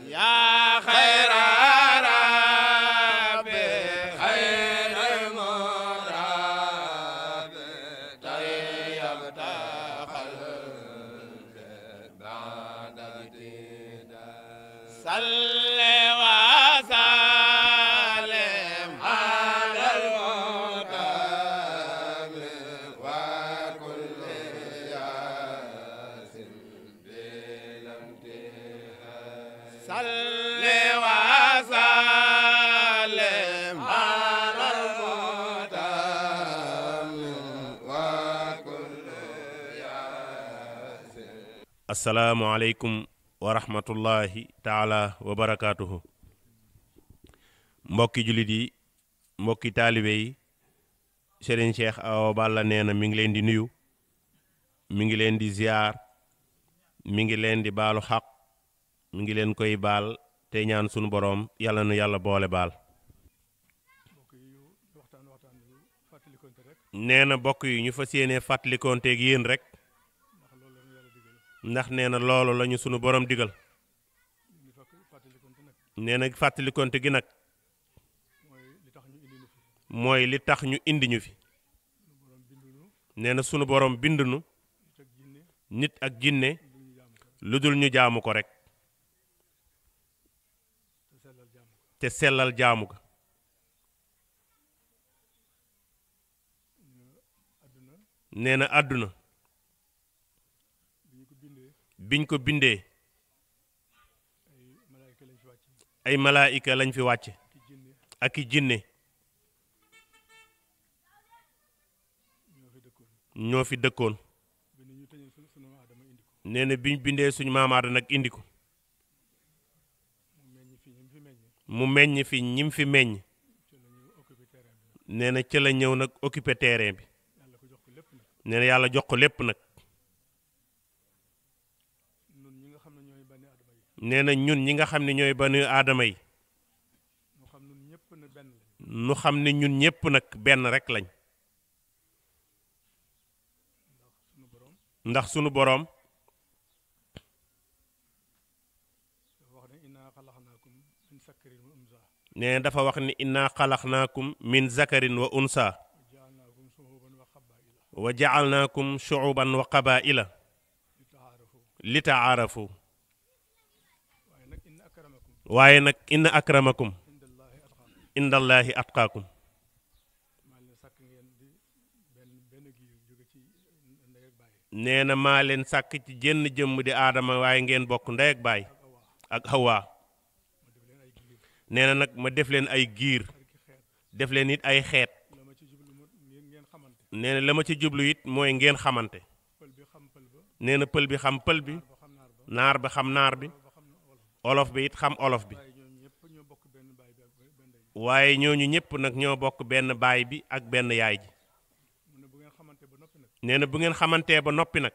yaa xayra rabbi xayril murabbi tayyabta qalbi ba'da ibtida salli wa sallim alal mutabbi wa kulli yaasin bil imtihaa salli wa sallim alal mutabbi wa kulli yaasin. Assalaamu aleykum wa rahmatullahi taala wa barakaatuhu. Mbokki jullit yi, mbokki taalibe yi, Serigne Cheikh Awa Balla nee na mi ngi leen di nuyu, mi ngi leen di ziar, mi ngi leen di baalu xaq, mi ngi leen koy baal te ñaan sunu boroom yàlla nu yàlla boole baal. nee na bokk yi ñu fas yéenee fàttalikonteeg yéen rek ndax nee na loolu lañu sunu boroom digal. nee na fàttalikonte gi nag mooy li tax ñu indi ñu fi. nee na sunu boroom bindunu nit ak jinne lu dul ñu jaamu ko rek te sellal jaamu ga. nee na àdduna biñ ko bindee ay malaayika lañ fi wàcce ak i jinne ñoo fi dëkkoon. nee na biñ bindee suñu maam Aadama nag indi ko mu meññ fi ñim fi meññ. nee na ca la ñëw nag occupé terrain bi. nee na yàlla jox ko lépp nag. nee na ñun ñi nga xam ne ñooy bani aadama yi nu xam ne ñun ñépp nag benn rek lañ. ndax sunu boroom nee na dafa wax ni inna xalaxnaakum min zakarin wa unsa wa ja'alnaakum shu'uban wa qabaa'ila li ta'aarafu. waaye nag inna akramakum indallahi atqaakum. nee na maa leen sàkk ci jenn jëmm di aadama waaye ngeen bokk ndey ak baay ak Hawa. nee na nag ma def leen ay giir def leen it ay xeet. nee na la ma ci jublu it mooy ngeen xamante. nee na pël bi xam pël bi, naar bi xam naar bi, olof bi it xam olof bi. waaye ñooñu ñëpp nag ñoo bokk benn baay bi ak benn yaay ji. nee na bu ngeen xamantee ba noppi nag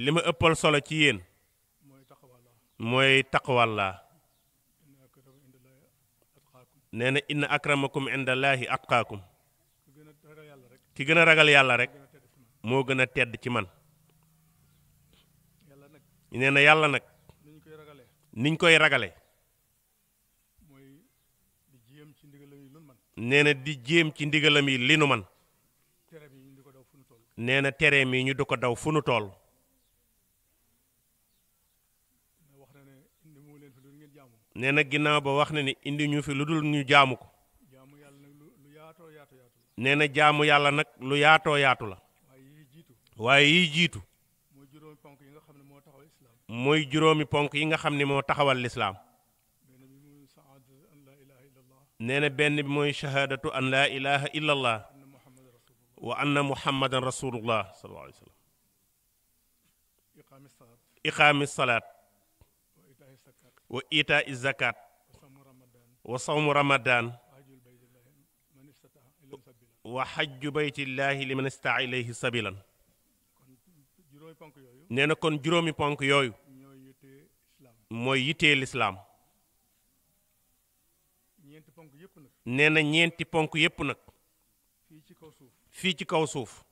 li ma ëppal solo ci yéen mooy taqwallaa. nee na inna akramakum indallahi atqaakum. ki gën a ragal yàlla rek moo gën a tedd ci man. nee na yàlla nag niñ koy ragale nee na di jéem ci ndigalam yi li nu man. nee na tere mi ñu du ko daw fu nu toll. nee na ginnaaw ba wax na ni indi ñu fi lu dul ñu jaamu ko. nee na jaamu yàlla nag lu yaatoo yaatu la. waaye yiy jiitu mooy juróomi ponk yi nga xam ne moo taxawal lislaam. nee na benn bi mooy shahaadatu an laa ilaha illa allah wa anna muhammadan rasulullah sallallahu alayhi wa sallam. iqaami salaat wa itaa zakat wa sawmu ramadan wa xajju baytillahi liman istaa ilayhi sabilan. nee na kon juróomi ponk yooyu mooy yittee lislaam. nee na ñeenti ponk yépp nag fii ci kaw suuf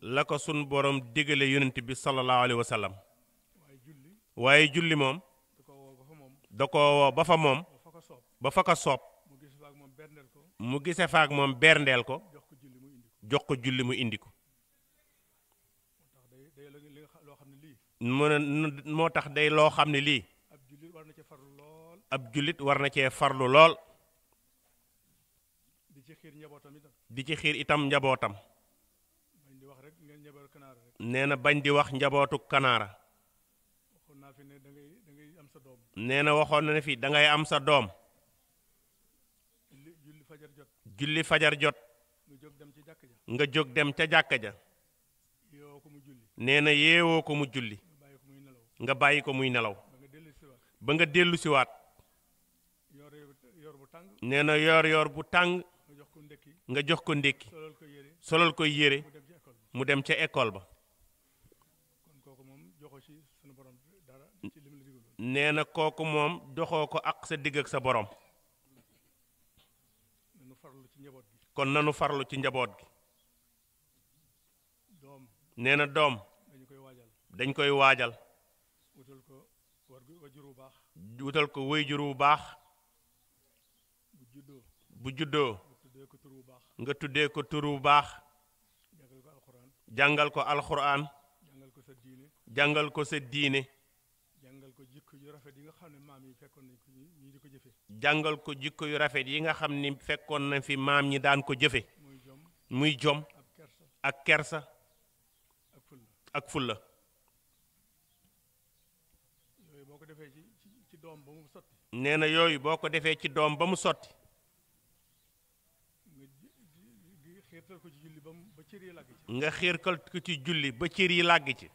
la ko sunu borom digale yonent bi sallallahu alayhi wa sallam. waaye julli moom da ko woo ba fa moom ba fa ko soob mu gise faak moom berndeel ko jox ko julli mu indi ko mu ne moo tax day loo xam ne lii ab jullit war na cee farlu lool di ci xiir itam njabootam nee na bañ di wax njabootu kanaara nee na waxoon na ne fii da ngay am sa doom julli fajar jot nga jóg dem ca jàkka ja nee na yeewoo ko mu julli nga bàyyi ko muy nelaw ba nga dellu siwaat nee na yor bu tàng nga jox ko ndékki solal ko yére mu dem ca école ba nee na kooku moom doxoo ko ak sa digg ak sa borom kon nanu farlu ci njaboot gi nee na doom dañ koy waajal wutal ko waajur bu baax bu juddoo nga tuddee ko tur bu baax jàngal ko alxuraan jàngal ko sa diine jàngal ko jikko yu rafet yi nga xam ni fekkoon na fi maam ñi daan ko jëfe muy jom ak kersa ak fulla nee na yooyu boo ko defee ci doom ba mu sotti nga xiirtal ko ci julli ba cër yi làgg ci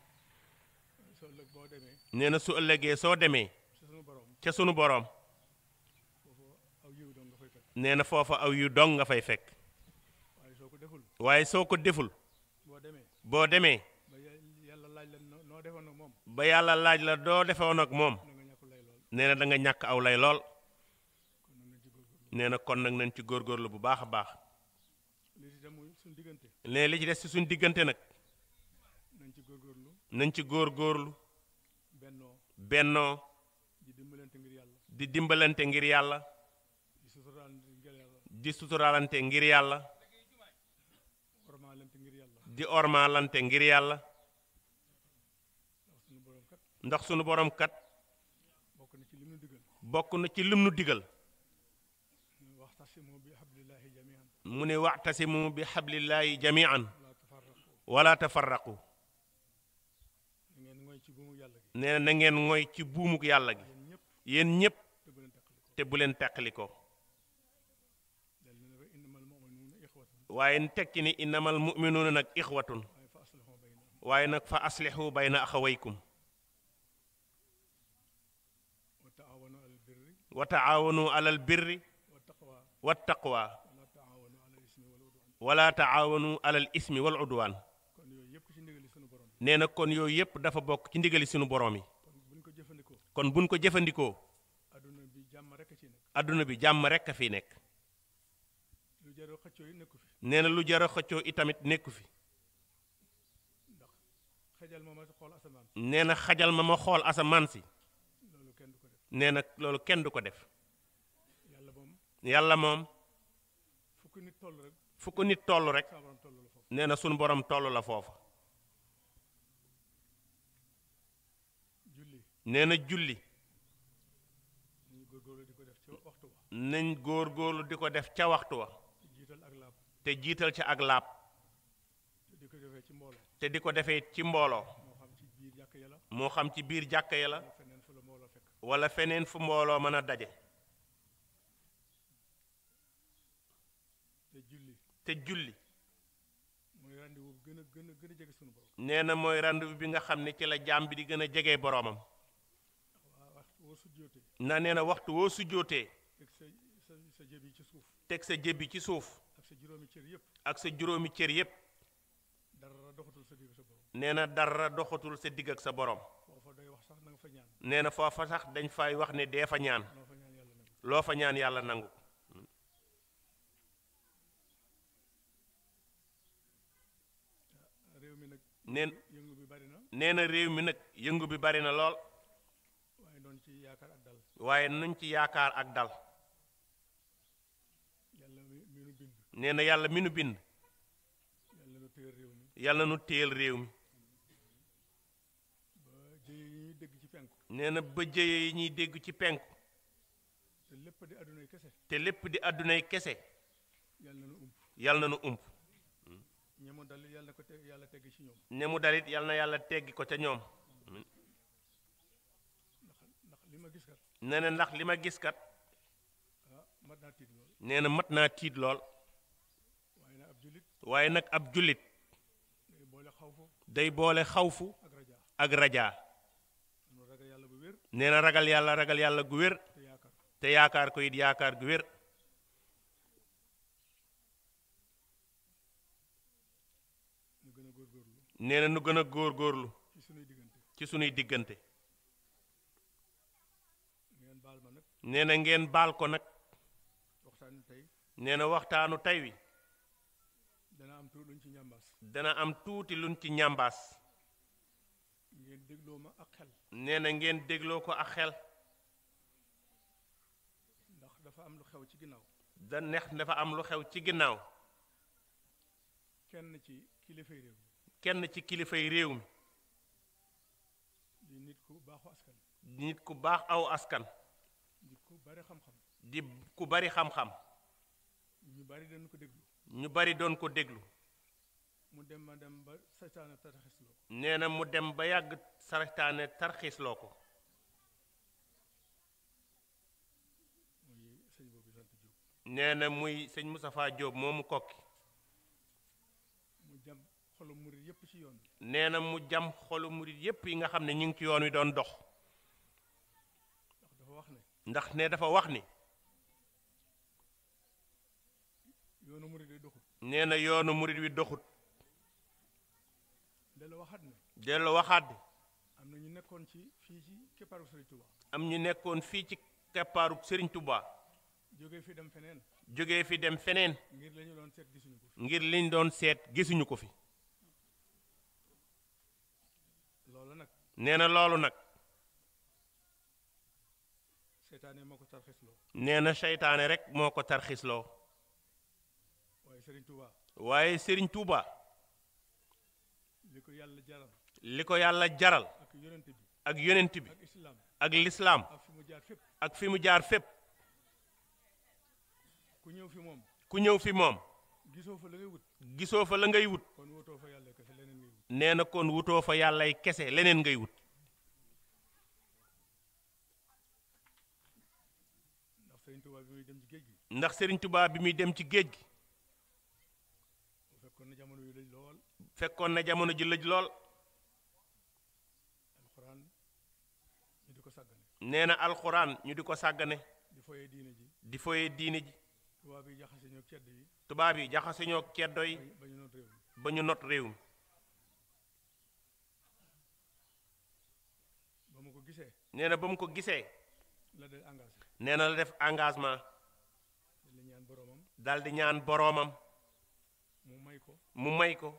nee na su ëllëgee soo demee ca sunu boroom nee na foofa aw yu dong nga fay fekk waaye soo ko deful boo demee ba yàlla laaj la doo defewoon ak moom nee na da nga ñàkk aw lay lool nee na kon nag nañ ci góorgóorlu bu baax a baax nee li ci des ci suñ diggante nag nañ ci góorgóorlu bennoo di dimbalante ngir yàlla di suturaalante ngir yàlla di ormaalante ngir yàlla ndax sunu borom kat bokk na ci lim nu digal mu ne wa'tasimu bi hablillahi jami'an wala tafarraqu nee na na ngeen ngoy ci buumuk yàlla gi yéen ñépp te bu leen teqalikoo waaye tekki ni innamal mu'minuuna nag ixwatun waaye nag fa aslihu bayna axawaykum wa taawanu alal birri wa taqwa wala taawanu alal ismi wal udwaan nee na kon yooyu yépp dafa bokk ci ndigali sunu borom yi kon buñ ko jëfandikoo adduna bi jàmm rekk a fi nekk nee na lu jar a xëccoo itamit nekku fi nee na xajal ma ma xool asamaan si nee na loolu kenn du ko def yàlla moom fu ko nit toll rek nee na sunu borom toll la foofa nee na julli nañ góorgóorlu di ko def ca waxtu wa te jiital ca ak laab te di ko defee ci mbooloo moo xam ci biir jàkka ya la wala feneen fu mbooloo mën a daje te julli nee na mooy rendez-vous bi nga xam ne ci la jaam bi di gën a jege boroomam na nee na waxtu woo sujjóotee teg sa jëbi ci suuf ak sa juróomi cër yépp nee na dara doxatul sa digg ak sa borom nee na foofa sax dañ fay wax ne dee fa ñaan loo fa ñaan yàlla nangu nee na réew mi nag yëngu bi bari na lool nañ ci yaakaar ak dal. waaye nañ ci yaakaar ak dal. yàlla mi nu bind. nee na yàlla mi nu bind. yàlla nu téel réew mi. yàlla nu téel réew mi. ba jëye yi ñuy dégg ci penku. nee na ba jëye yi ñuy dégg ci penku. te lépp di àddunay kese. te lépp di àddunay kese. yàlla na nu ump. yàlla na nu ump. ñemu dalit yàlla na ko yàlla teggi ci ñoom. ne mu dalit yàlla na yàlla teggi ko ca ñoom. ndax li ma gis kat. nee na ndax li ma gis kat. mat naa tiit lool. nee na mat naa tiit lool. waaye nag ab jullit. waaye nag ab jullit. day boole xawfu. day boole xawfu. ak rajaa. ak rajaa. nu ragal yàlla bu wér. nee na ragal yàlla gu wér. te yaakaar. te yaakaar ko it yaakaar gu wér. nu gën a góorgóorlu. nee na nu gën a góorgóorlu. ci sunuy diggante. ci sunuy diggante. ngeen baal ma nag. nee na ngeen baal ko nag. waxtaanu tey. nee na waxtaanu tey wi. dana am tuuti luñ ci ñambaas. dana am tuuti luñ ci ñambaas. ngeen dégloo ma ak xel. nee na ngeen dégloo ko ak xel. ndax dafa am lu xew ci ginnaaw. dafa am lu xew ci ginnaaw. kenn ci kilifay réew mi. kenn ci kilifay réew mi. di nit ku baaxu askan. nit ku baax aw askan. di ku bari xam-xam. di ku bari xam-xam. ñu bari dañu ko déglu. ñu bari doon ko déglu. mu dem ba saytaane tarxisloo ko. nee na mu dem ba yàgg saytaane tarxisloo ko. muy sëñ boobu sant Diop. nee na muy sëñ Moustapha Diop moomu kokki. mu jam xolu murit yépp ci yoon bi. nee na mu jam xolu murit yépp yi nga xam ne ñu ngi ci yoon wi doon dox. ndax dafa wax ne. ndax ne dafa wax ni. yoonu murit yi doxut. nee na yoonu murit wi doxut. dellu waxaat ne. dellu waxaat ni. am na ñu nekkoon ci fii ci keppaaru Serigne Touba. am ñu nekkoon fii ci keppaaru Serigne Touba. jógee fi dem feneen. jógee fi dem feneen. ngir la ñu doon seet gisuñu ko fi. ngir liñ doon seet gisuñu ko fi. loolu nag. nee na loolu nag. seytaane moo ko tarxisloo. nee na seytaane rek moo ko tarxisloo. waaye Serigne Touba. waaye Serigne Touba. li ko yàlla jaral. li ko yàlla jaral. ak yonent bi. ak yonent bi. ak islam. ak lislaam. ak fi mu jaar fépp. ak fi mu jaar fépp. ku ñëw fi moom. ku ñëw fi moom. gisoo fa la ngay wut. gisoo fa la ngay wut. kon wutoo fa yàlla kese leneen ngay wut. nee na kon wutoo fa yàllay kese leneen ngay wut. ndax Serigne Touba bi muy dem ci géej gi. ndax Serigne Touba bi muy dem ci géej gi. fekkoon na jamono yu lëj lool. fekkoon na jamono ji lëj lool. alxuraan ñu di ko sàggane. nee na alxuraan ñu di ko sàggane. di foyee diine ji. di foyee diine ji. tubaab yi jaxase ñoo cedd yi. tubaab yi jaxase ñoo ceddo yi. ba ñu noot réew mi. ba ñu not réew mi. ba mu ko gisee. nee na ba mu ko gisee. la del engagé. nee na la def engagement. la ñaan boroomam. dal di ñaan boroomam. mu may ko. mu may ko.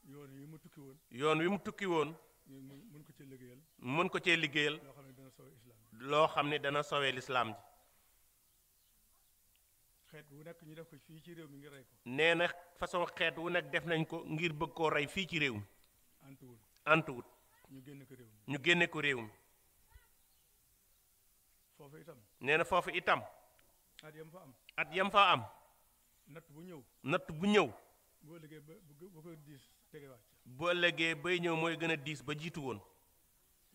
yoon wi mu tukki woon. yoon wi mu tukki woon. ñu mën ko cee liggéeyal. mën ko cee liggéeyal. loo xam ne dana sowee islam. loo xam ne dana sowee lislaam ji. xeet wu nekk ñu def ko fii ci réew mi ngir rey ko. nee na façon xeet wu nekk def nañ ko ngir bëgg koo rey fii ci réew mi. antuwul. antuwut. ñu génn ko réew mi. ñu génne ko réew mi. foofu itam. nee na foofu itam. at yam fa am. at yam fa am. natt bu ñëw. natt bu ñëw. boo liggéey ba ko diis tegewaat. boo ëllëgee bay ñëw mooy gën a diis ba jiitu woon.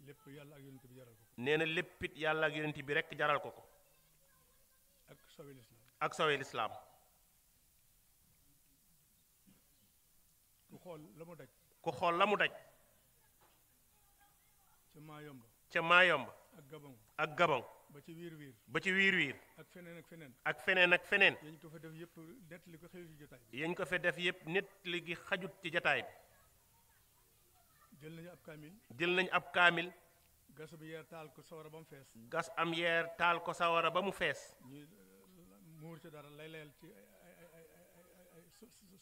lépp yàlla ak yonent bi jaral ko. nee na léppit yàlla ak yonent bi rekk jaral ko ko. ak sowee lislaam. ak sowee lislaam. ku xool la mu daj. ku xool la mu daj. ca Maayomba. ca Maayomba. ak Gabon. ak Gabon. ba ci wiir wiir. ba ci wiir wiir. ak feneen ak feneen. ak feneen ak feneen. yañ ko fa def yëpp nett li ko xëy ci jotaay bi. yañ ko fa def yëpp nit li gi xajut ci jataay bi. jël nañu ab kaamil. jël nañ ab kaamil. gas bi yeer taal ko sawara ba mu fees. gas am yeer taal ko sawara ba mu fees. ñu muur ca dara lay layal ci ay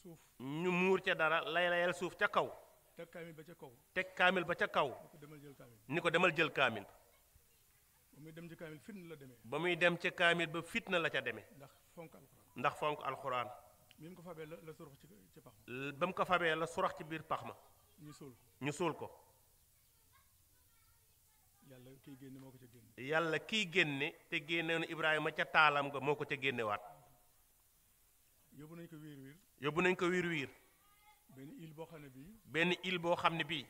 suuf. ñu muur ca dara lay layal suuf ca kaw. teg kaamil ba ca kaw. teg kaamil ba ca kaw. ni ko demal jël kaamil. ni ko demal jël kaamil. ba muy dem ci kaamil fitna la demee. ba muy dem ca kaamil ba fitna la ca demee. ndax fonk alxuraan. ndax fonk alxuraan. bi mu ko fabee la surux ci pax ma. ba mu ko fabee la surax ci biir pax ma. ñu suul ko. ñu suul ko. yàlla kiy génne moo ko ca génne. yàlla kiy génne te génnewoon Ibrahima ca taalam nga moo ko ca génnewaat. yóbbu nañ ko wiir wiir. yóbbu nañ ko wiir wiir. benn île boo xam ne bii. benn île boo xam ne bii.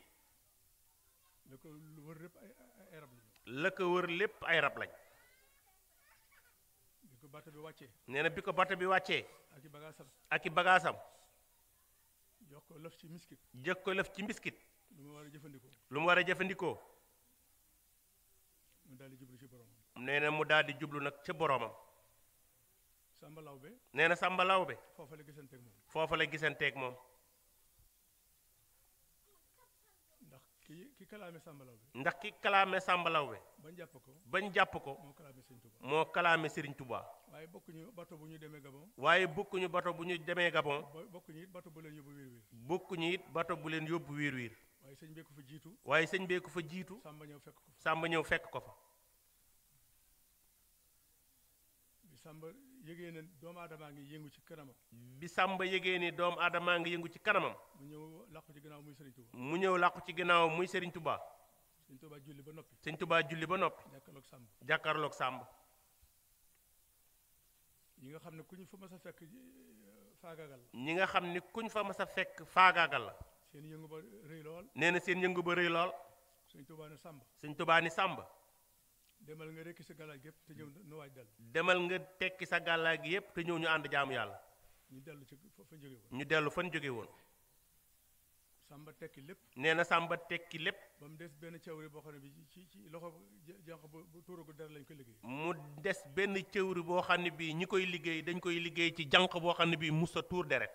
la ko lu wër lépp ay rab lañu. la ko wër lépp ay rab lañ. bi ko bato bi wàccee. nee na bi ko bato bi wàccee. ak i bagaasam. ak i bagaasam. jox ko lëf ci miskit. jëkk ko lëf ci mbiskit. lu mu war a jëfandikoo. lu mu war a jëfandikoo. mu daal di jublu ci boromam. nee na mu daal di jublu nag ca boroomam. Samba Lawbe. nee na Samba Lawbe. foofa la gisanteeg moom. foofa la gisanteeg moom. ndax ki kalaame Samba Lawbe. ndax ki kalaame Samba Lawbe. bañ jàpp ko. bañ jàpp ko. moo kalaame Sëriñ Tuubaa. moo kalaame Serigne Touba. waaye bokkuñu bato bu ñu demee Gabon. waaye bokkuñu bato bu ñu demee Gabon. bokkuñu it bato bu leen yóbbu wiir wiir. bokkuñu it bato bu leen yóbbu wiir wiir. waaye sëñ bee ko fa jiitu. waaye sëñ bee ko fa jiitu. Samba ñëw fekk ko fa. Samba ñëw fekk ko fa. bi Samba yëgee ne doomu aadamaa ngi yëngu ci kanamam. bi Samba yëgee ni doomu aadamaa ngi yëngu ci kanamam. mu ñëw làqu ci gannaaw muy Sëriñ Tuubaa. mu ñëw làqu ci ginnaaw muy Serigne Touba. Sëriñ Tuubaa julli ba noppi. Sëñ Touba julli ba noppi. jàkkaarloog Samba. jàkkaarloog Samba. ñi nga xam ne ku ñu fa mas a fekk faagaagal la. ñi nga xam ni kuñ fa mas a fekk faagaagal la. seen yëngu ba rëy lool. nee na seen yëngu ba rëy lool. Sëriñ Tuubaa ne Samba. Sëñ Touba ni Samba. demal nga rekki sa galaaj gépp te ñëw nu waaj dellu. demal nga tekki sa gàllaa gi yépp te ñëw ñu ànd jaamu yàlla. ñu dellu ci fa jóge woon. ñu dellu fan jóge woon. Samba tekki lépp. nee na Samba tekki lépp. ba mu des benn cawri boo xam ne bi ci loxo jànq bu tuuragu dara lañ ko liggéey. mu des benn cëwri boo xam ne bii ñi koy liggéey dañ koy liggéey ci jànq boo xam ne bii musta tuur deret.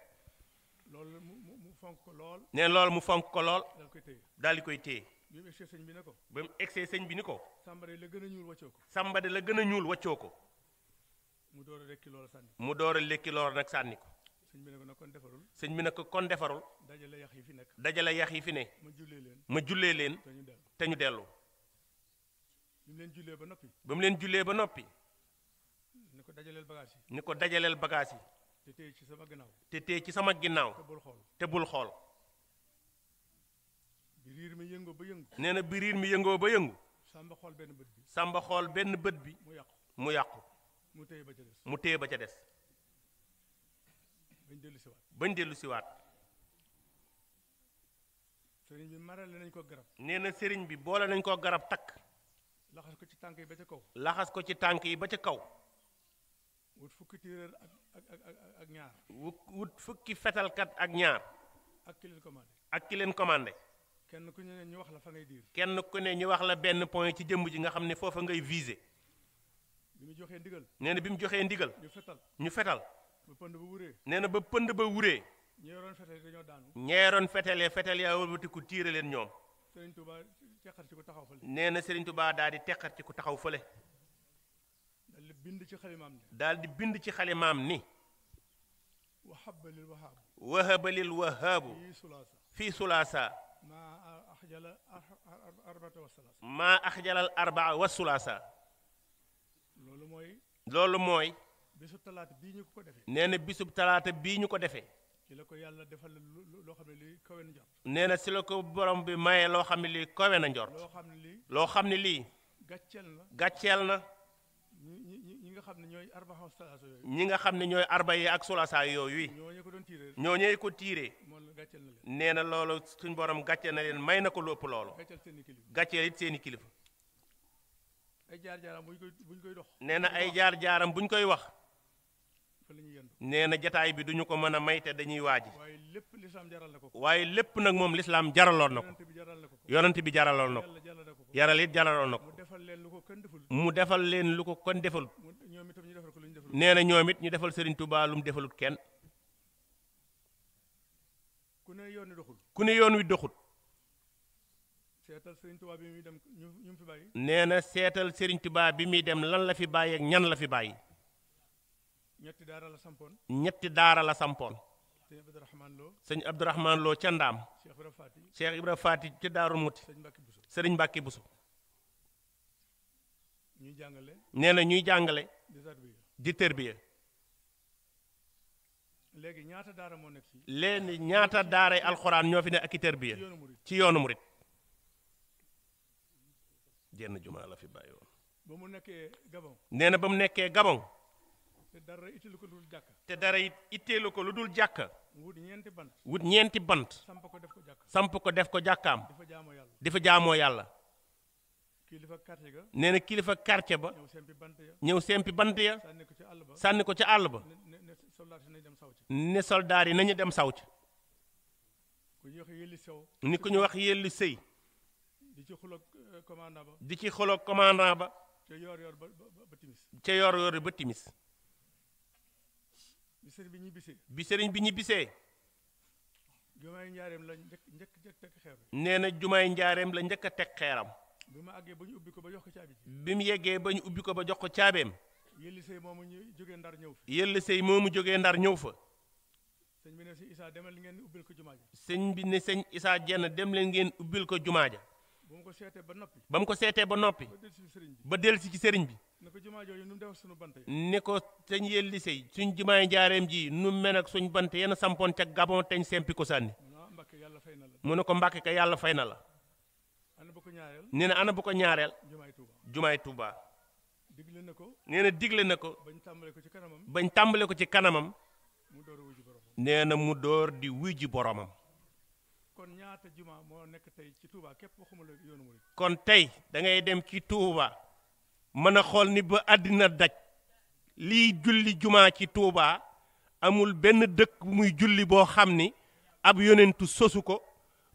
loolu mu fonk ko lool. nee loolu mu fonk ko lool. dal koy téye. daal di koy téye. bi mu egsee sëñ bi ne ko. ba mu egsee sëñ bi ni ko. Samba de la gën a ñuul wàccoo ko. Samba de la gën a ñuul waccoo ko. mu door a rekki loola sànni. mu door a lekki lool nag sànni ko. sëñ bi ne ko nag kon defarul. sëñ bi nag kon defarul. dajale yax yi fi nekk. dajale yax yi fi ne. ma jullee leen. ma jullee leen. te ñu dellu. te ñu dellu. bi mu leen jullee ba noppi. ba mu leen jullee ba noppi. ne ko dajaleel bagage yi. ni ko dajaleel bagage yi. te téye ci sama gannaaw. te téye ci sama ginnaaw. te bul xool. te bul xool. bi riir mi yëngoo ba yëngu. nee na bi riir mi yëngoo ba yëngu. Samba xool benn bët bi. Samba xool benn bët bi. mu yàqu. mu yàqu. mu téye ba ca des. mu téye ba ca des. bañ dellu si waat. bañ dellu siwaat. sëriñ bi marale nañ ko garab. nee na sëriñ bi boole nañ koo garab takk. laxas ko ci tànk yi ba ca kaw. laxas ko ci tànk yi ba ca kaw. wut fukki téeréer ak ñaar. wut fukki fetalkat ak ñaar. ak ki leen commandé. ak ki leen commandé. kenn ku ne ñu wax la fa ngay diir. kenn ku ne ñu wax la benn point ci jëmm ji nga xam ne foofa ngay viser. bi mu joxee ndigal. nee na bi mu joxee ndigal. ñu fetal. ñu fetal. ba pënd ba wuree. nee na ba pënd ba wuree. ñi yoroon fetal dañoo daanu. ñeeroon fetalee fetal yaa wëlbatiku tiire leen ñoom. Sëriñ Tuubaa teqar ci ko taxaw fële. nee na Serigne Touba daal di teqat ci ku taxaw fële. dal di bind ci xalimaam ne. daal di bind ci xalimaam ni. wahaba lil wahaabu. wahaba lil wahaabu. fii sulaasa. fii sulaasa. maa axjala arbata wa salaasa. maa axjalal arbaa wa sulaasa. loolu mooy. loolu mooy. bisu talaata bii ñu ko defee. nee na bisub talaata bii ñu ko defee. ci la ko yàlla defal loo xam ne lii kawe na njort. nee na si la ko borom bi maye loo xam ne lii kawe na njort. loo xam ne lii. loo xam ne lii. gàcceel na. gàcceel na. ñi nga xam ne ñooy arbaxam salaasa yooyu. ñi nga xam ne ñooy arba yi ak sulaasa yooyu. ñooñu ko doon tiiree. ñooñee ko tiiree. moom gàcceel na leen. nee na loolu suñ borom gàcceel na leen may na ko lu ëpp loolu. gàcceel seen i kilifa. gàcceel it seen i kilifa. ay jaar-jaaram buñ koy dox. nee na ay jaar-jaaram buñ koy wax. fa la ñuy yendu. nee na jataay bi duñu ko mën a may te dañuy waaji. waaye lépp lislaam jaral na ko ko. waaye lépp nag moom lislaam jaraloon na ko. yonent bi jaral na ko ko. yonent bi jaraloon na ko. yàlla jaral na ko ko. yaral it jaraloon na ko. mu defal leen lu ko kenn deful. mu defal leen lu ko kon defal. ñoom itam ñu defal ko lu ñu deful. nee na ñoom it ñu defal Serigne Touba lu mu defalut kenn. ku ne yoon wi doxul. ku ne yoon wi doxut. seetal Serigne Touba bi muy dem ñu fi bàyyi. nee na seetal Serigne Touba bi muy dem lan la fi bàyyi ak ñan la fi bàyyi. ñetti daara la sampoon. ñetti daara la sampoon. sëñ Abdourahmane Lo. sëñ Abdourahmane Lo ca Ndaam. Cheikh Ibra Fati. Cheikh Ibra Fati ca Daaru Muti. sëñ Mbacke Bousso. Sëriñ Mbacke Bousso. ñu jàngale nee na ñuy jàngale di tarbiya di tërbiya léegi ñaata daara moo nekk fii leen ñaata daaray alxuraan ñoo fi ne ak i tërbiya ci yoonu murid ci yoonu murit jenn jumaa la fi bàyyi woon ba mu nekkee Gabon nee na ba mu nekkee Gabon te dara ittilu ko dul jàkka te dara it itteelu ko lu dul jàkka mu wut ñeenti bant wut ñeenti bant samp ko def ko jàkka samp ko def ko jàkkaam di fa jaamoo yàlla di fa jaamoo yàlla kilifa quartier ga nee na kilifa quartier ba ñëw sempi bant ya ñëw sempi bant ya sànni ko ci àll ba sànni ko ca àll ba ne soldat yi nañ dem saw ci ne soldaar yi nañu dem saw ci ku ñuy wax yëlli sew ni ku ñu wax yelli sëy di ci xuloog commandant ba di ci xoloog commandant ba ca yoor yoor ba timis ca yor yor ba timis bi sëriñ bi ñibbisee bi sëriñ bi ñibbisee jumaay njaareem la njëkk teg xeer nee na jumaay njaareem la njëkk a teg xeeram bi ma àggee ba ñu ubbi ko ba jox ko caabi ji bi mu yeggee ba ñu ubbi ko ba jox ko caabeem yëlli sëy moomu ñu jógee ndar ñëw fi yelli sëy moomu jógee ndar ñëw fa sëñ bi ne si Issa demal ngeen ubbil ko jumaa ji sëñ bi ne sëñ Issa Diène dem leen ngeen ubbil ko jumaa ja bu ma ko seetee ba noppi ba mu ko seetee ba noppi ba del si sëriñ bi ba delsi ci sëriñ bi ne ko jumaa jooju nu mu def suñu bant yi ni ko sëñ yelli sëy suñ jumaay njaareem ji nu mel ak suñ bant yenn sampoon ca Gabon teñ sempi ko sànni ah Mbàkke yàlla fay na la mu ne ko Mbàkke ka yàlla fay na la ana ba ko ñaareel nee na ana bu ko ñaareel jumaay Tuuba jumaay Tuuba digle na ko nee na digle na ko bañ tàmbale ko ci kanamam bañ tàmbale ko ci kanamam mu door a wuju borom nee na mu door di wuy ji boromam kon ñaata juma moo nekk tey ci Touba képp waxuma la yoonu murid kon tey da ngay dem ci Touba mën a xool ni ba àddina daj lii julli jumaa ci Touba amul benn dëkk bu muy julli boo xam ni ab yonentu sosu ko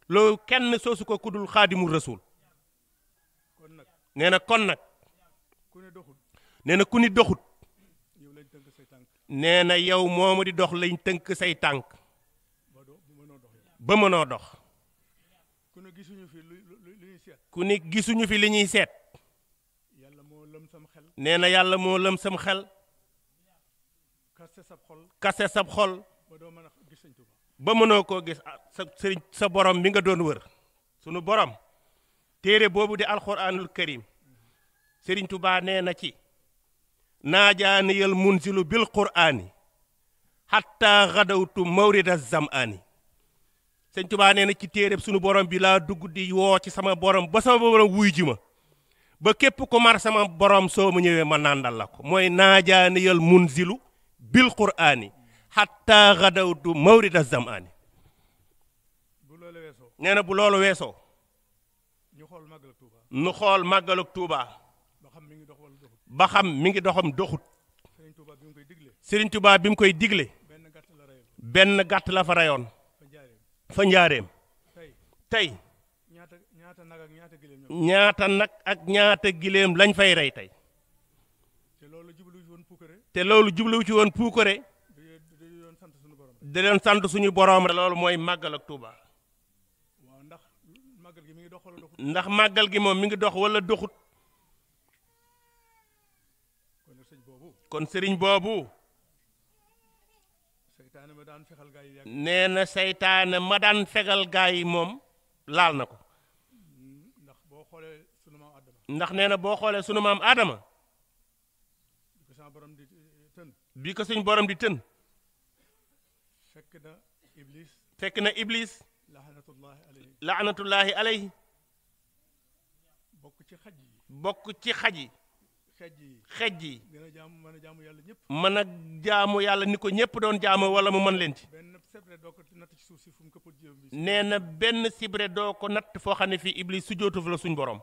loolu kenn sosu ko ku dul xaadimu rasul kon nag nee na kon nag ku ne doxul nee na ku ni doxut yow lañ tënk say tànk nee na yow moomu di dox lañ tënk say tànk ba doo bu mënoo dox yow ba mënoo dox ku ne gisuñu fi lu ñuy seet ku ni gisuñu fi li ñuy seet yàlla moo lëm sam xel nee na yàlla moo lëm sam xel kaste sab xol kase sab xol ba doo mën a gis sëñ Touba ba mënoo koo gis sa sëriñ sa borom mi nga doon wër sunu borom téere boobu di alquranul karim sëriñ Tuubaa nee na ci naajaaniyal munzilu bil qur'ani hatta gadawtu mawrida zam'ani sëriñ Tuubaa nee na ci téere sunu borom bi laa dugg di woo ci sama borom ba sama borom wuy ji ma ba képp ko mar sama borom soo mu ñëwee ma nàndal la ko mooy naajaaniyal munzilu bil qur'ani hatta gadawtu mawrida zam'ani bu loolu weesoo nee na bu loolu weesoo ñu xool màggal Touba nu xool màggalug Touba ba xam mi ngi dox wala doxul ba xam mi ngi doxam doxut sëriñ Touba bi mu koy digle Sëriñ Touba bi mu koy digle benn gàtt la reyal benn gàtt la fa reyoon fa njaareem fa njaareem tey tey ñaata nag ak ñaata gileem ñoom ñaata nag ak ñaata giléem lañ fay rey tey te loolu jublu ci woon puukare te loolu jubluwu ci woon puukare du yoon sant suñu borom da leen sant suñu boroom loolu mooy màggal ak Touba waaw ndax màggal gi mi ngi dox wala doxul ndax màggal gi moom mi ngi dox wala doxut kon nag sëñ boobu kon sëriñ boobu seytaane ma daan fexal gaa yi yàgg nee na seytaane ma daan fegal gaa yi moom laal na ko ndax boo xoolee sunu maam Adama ndax nee na boo xoolee sunu maam Adama di ko sama borom di tën bi ko suñ borom di tën fekk na iblis fekk na iblis laxanatullahi alayhi laanatullaahi alayhi bokk ci xaj yi bokk ci xaj yi xej yi gën a jaamu mën a jaamu yàlla ñëpp mën a jaamu yàlla ni ko ñëpp doon jaamu wala mu mën leen ci benn sebre doo ko natt ci suuf si fu mu këpp jéem bi nee na benn sibre doo ko natt foo xam ne fii iblis su jootu fa la suñ borom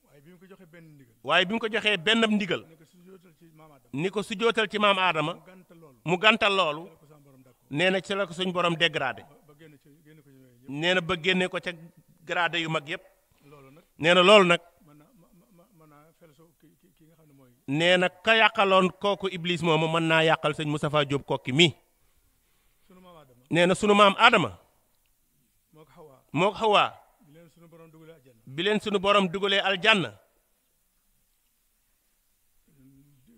waaye bi mu ko joxee benn ndigal waaye bi mu ko joxee benn ndigal ne ko su jootal ci maam Adama ni ko su jootal ci maam Aadama mu gàntal loolu mu gàntal loolu la ko sama borom d'accord nee na ci la ko suñ borom dégradé ba génn ko yooyu yëpp nee na ba génne ko ca gradé yu mag yépp loolu nag nee na loolu nag mën naa felso ki nga xam ne mooy nee na ka yàqaloon kooku iblis moomu mën naa yàqal sëñ Moustapha Diop kokki mii sunu maam Adama nee na sunu maam Aadama moo ko xawaa moo ko xawaa bi leen sunu borom dugalee àjjana bi leen sunu borom dugalee aljanna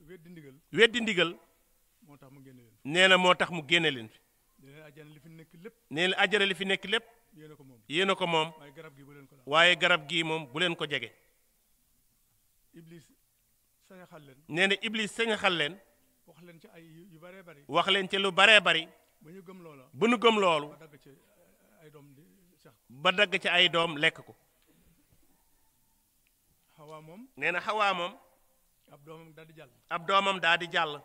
weddi ndigal weddi ndigal moo tax mu génne leen nee na moo tax mu génne leen fi di leen àjjana li fi nekk lépp nee na ajjana li fi nekk lépp yéen a ko moom yéen a ko moom waaye garab gi bu leen ko laal waaye garab gii moom bu leen ko jege iblis sañaxal leen nee na iblis sañaxal leen wax leen ci ay yu bëree bëri wax leen ci lu baree bari ba ñu gëm loola bu nu gëm loolu ba dagg ci ay doom di sax ba dagg ci ay doom lekk ko xawaa moom nee na xawaa moom ab doomam daal di jàll ab doomam daa di jàll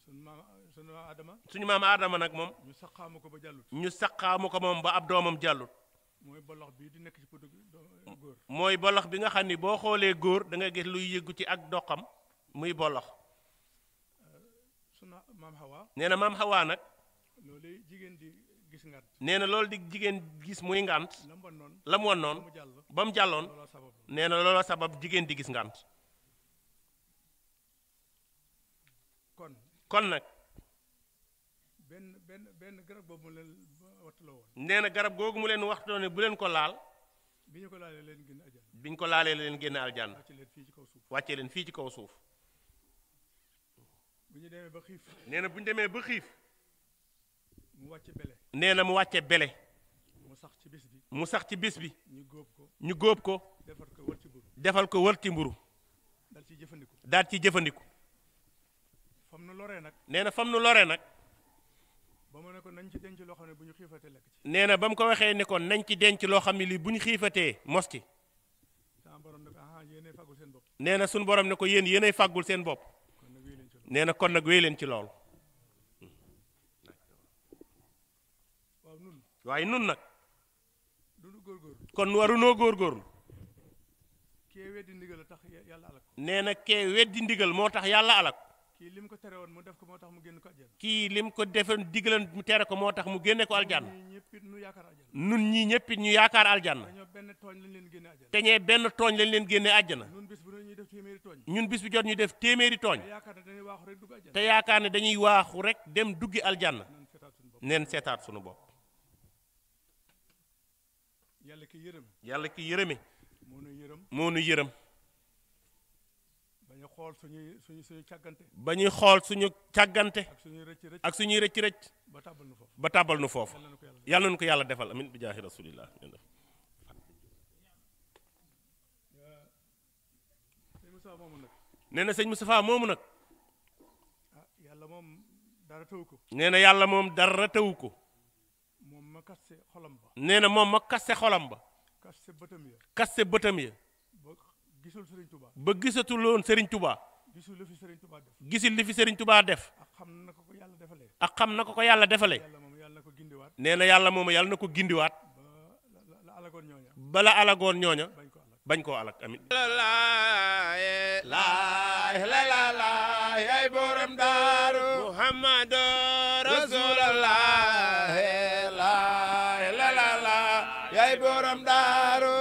sunu maam Adama suñu maam Aadama nag moom ñu saqaamu ko ba jàllut ñu saqaamu ko moom ba ab doomam jàllut mooy bolox bii di nekk ci potu góor mooy bolox bi nga xam ni boo xoolee góor da nga gis luy yëggu ci ak doxam muy bolox sunu maam Hawa nee na maam xawaa nag loolu jigéen di gis ngant nee na loolu di jigéen gis muy ngant la mu bon noonu la mu woon noonu mu jàll ba mu jàlloon looloo sabab nee na looloo sabab jigéen di gis ngant kon nag benn garab boobu mu leen wattuloo woon nee na garab googu mu leen waxtoo ne bu leen ko laal bi ñu ko laalee leen génn aljanna biñ ko laalee leen génne aljanna wàcce leen fii ci kaw suuf wàccee leen fii ci kaw suuf bu ñu demee ba xiif nee na bu ñu demee ba xiif mu wàcce bele nee na mu wàcce bele mu sax ci bis bi mu sax ci bis bi ñu góob ko ñu góob ko defar ko wër ci mburu defal ko wër ci mburu dal ci jëfandiku daal ci jëfandiku fam nu loree nag nee na fam nu lore nag ba mu ne ko nañ ci denc loo xam ne bu ñu xiifatee lekk ci nee na ba mu ko waxee ne ko nañ ci denc loo xam ne lii bu ñu xiifatee mos ci sama borom ne ko aha yéenay fàggul seen bopp nee na suñu borom ne ko yéen yéenay fàggul seen bopp kon nag wéy leen ci loolu nee na kon nag wéy leen ci loolu waaw nun waaye nun nag duñu góorgóorlu kon warunoo góorgóorlu kee weddi ndigal a tax yàlla alak ko nee na kee weddi ndigal moo tax yàlla alak kii lim ko tere woon mu def ko moo tax mu génn ko àjjana kii lim ko defoon digalan mu tere ko moo tax mu génne ko aljanna ñii ñëpp it nu yaakaar àjjana nun ñii ñëpp it ñu yaakaar aljanna dañoo benn tooñ lañ leen génne àjjana te ñee benn tooñ lañ leen génne àjjana nun bis bu ne ñuy def téeméeri tooñ ñun bis bi jot ñu def téeméeri tooñ te yaakaar ne dañuy waaxu rek dugg àjjana te yaakaar ne dañuy waaxu rek dem duggi aljanna nan seetaat suñu bopp neen seetaat sunu bopp yàlla ki yërëm yàlla ki yërëme moo nu yërëm moo nu yërëm bañu xool suñuy càggante ba ñuy xool suñu càggante ak suñuy rëcc rëcc ak suñuy rëcc rëcc ba tàbbal nu foofu ba tàbbal nu foofu yàlla na ko yàlla yàlla nañu ko yàlla defal amin bi jaahi rasulillah sëñ Moussa moomu nag nee na sëñ Moustapha moomu nag ah yàlla moom dara taw ko nee na yàlla moom dara tawu ko moom ma kaste xolam ba nee na moom ma kaste xolam ba kaste bëtam ya kaste bëtam ya ba gisul Serigne Touba ba gisatul woon Serigne Touba gisul li fi Serigne Touba def gisul li fi Serigne Touba def ak xam na ko ko yàlla defalee ak xam na ko yàlla defalee yàlla na ko gindiwaat nee na yàlla moom yàlla na ko gindiwaat ba la alagoon ñooña bala alagoon ñooña bañ ko alag bañ koo alak amin yaay borom daaru Muhammadu Rasulullah la yaay borom daaru